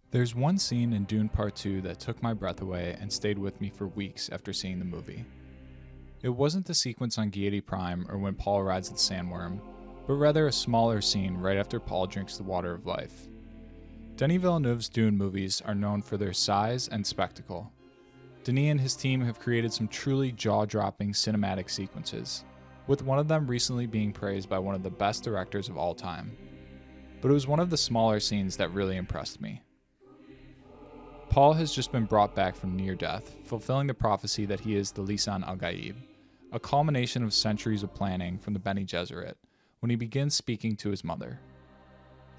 There's one scene in Dune Part 2 that took my breath away and stayed with me for weeks after seeing the movie. It wasn't the sequence on Giedi Prime or when Paul rides the sandworm, but rather a smaller scene right after Paul drinks the water of life. Denis Villeneuve's Dune movies are known for their size and spectacle. Denis and his team have created some truly jaw-dropping cinematic sequences, with one of them recently being praised by one of the best directors of all time. But it was one of the smaller scenes that really impressed me. Paul has just been brought back from near death, fulfilling the prophecy that he is the Lisan al-Gaib, a culmination of centuries of planning from the Bene Gesserit, when he begins speaking to his mother.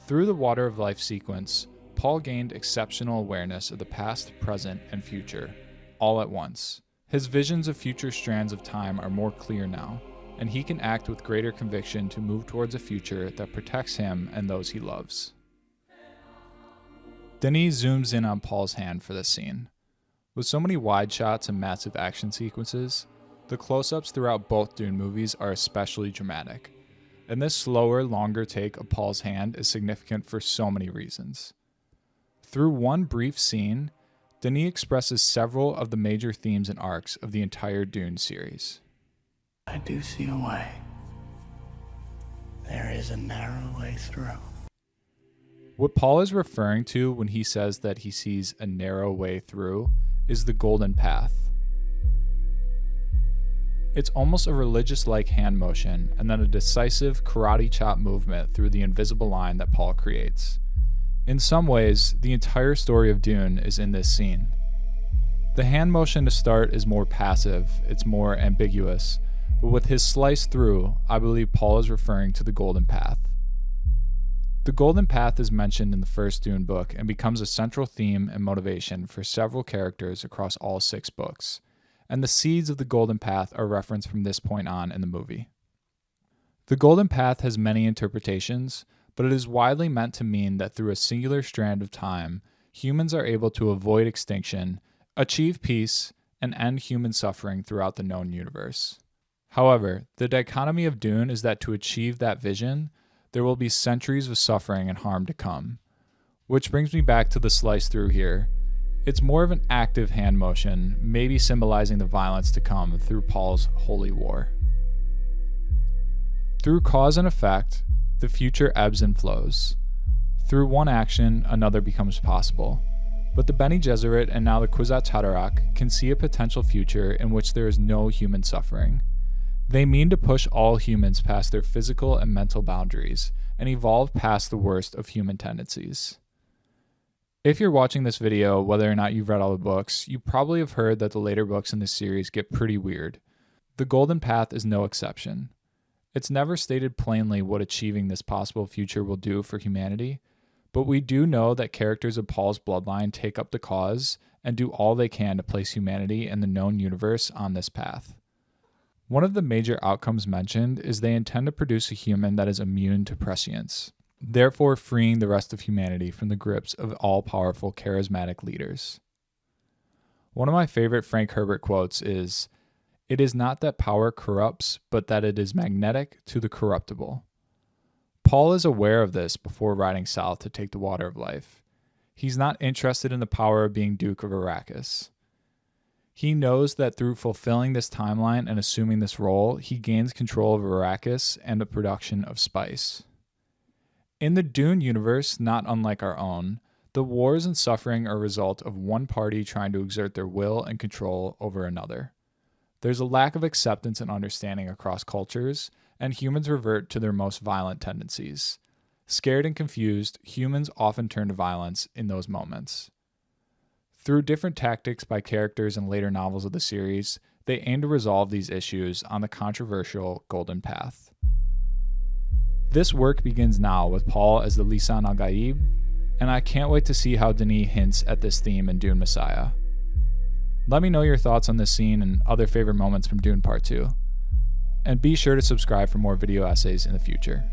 Through the Water of Life sequence, Paul gained exceptional awareness of the past, present, and future, all at once. His visions of future strands of time are more clear now, and he can act with greater conviction to move towards a future that protects him and those he loves. Denis zooms in on Paul's hand for this scene. With so many wide shots and massive action sequences, the close-ups throughout both Dune movies are especially dramatic, and this slower, longer take of Paul's hand is significant for so many reasons. Through one brief scene, Denis expresses several of the major themes and arcs of the entire Dune series. I do see a way. There is a narrow way through. What Paul is referring to when he says that he sees a narrow way through is the golden path. It's almost a religious-like hand motion and then a decisive karate chop movement through the invisible line that Paul creates. In some ways, the entire story of Dune is in this scene. The hand motion to start is more passive, it's more ambiguous, but with his slice through, I believe Paul is referring to the golden path. The golden path is mentioned in the first Dune book and becomes a central theme and motivation for several characters across all 6 books, and the seeds of the golden path are referenced from this point on in the movie. The golden path has many interpretations, but it is widely meant to mean that through a singular strand of time, humans are able to avoid extinction, achieve peace, and end human suffering throughout the known universe. However, the dichotomy of Dune is that to achieve that vision, there will be centuries of suffering and harm to come. Which brings me back to the slice through here. It's more of an active hand motion, maybe symbolizing the violence to come through Paul's holy war. Through cause and effect, the future ebbs and flows. Through one action, another becomes possible. But the Bene Gesserit and now the Kwisatz Haderach can see a potential future in which there is no human suffering. They mean to push all humans past their physical and mental boundaries and evolve past the worst of human tendencies. If you're watching this video, whether or not you've read all the books, you probably have heard that the later books in this series get pretty weird. The Golden Path is no exception. It's never stated plainly what achieving this possible future will do for humanity, but we do know that characters of Paul's bloodline take up the cause and do all they can to place humanity and the known universe on this path. One of the major outcomes mentioned is they intend to produce a human that is immune to prescience, therefore freeing the rest of humanity from the grips of all-powerful charismatic leaders. One of my favorite Frank Herbert quotes is, "It is not that power corrupts, but that it is magnetic to the corruptible." Paul is aware of this before riding south to take the Water of Life. He's not interested in the power of being Duke of Arrakis. He knows that through fulfilling this timeline and assuming this role, he gains control of Arrakis and the production of spice. In the Dune universe, not unlike our own, the wars and suffering are a result of one party trying to exert their will and control over another. There's a lack of acceptance and understanding across cultures, and humans revert to their most violent tendencies. Scared and confused, humans often turn to violence in those moments. Through different tactics by characters in later novels of the series, they aim to resolve these issues on the controversial Golden Path. This work begins now with Paul as the Lisan al-Gaib, and I can't wait to see how Denis hints at this theme in Dune Messiah. Let me know your thoughts on this scene and other favorite moments from Dune Part 2. And be sure to subscribe for more video essays in the future.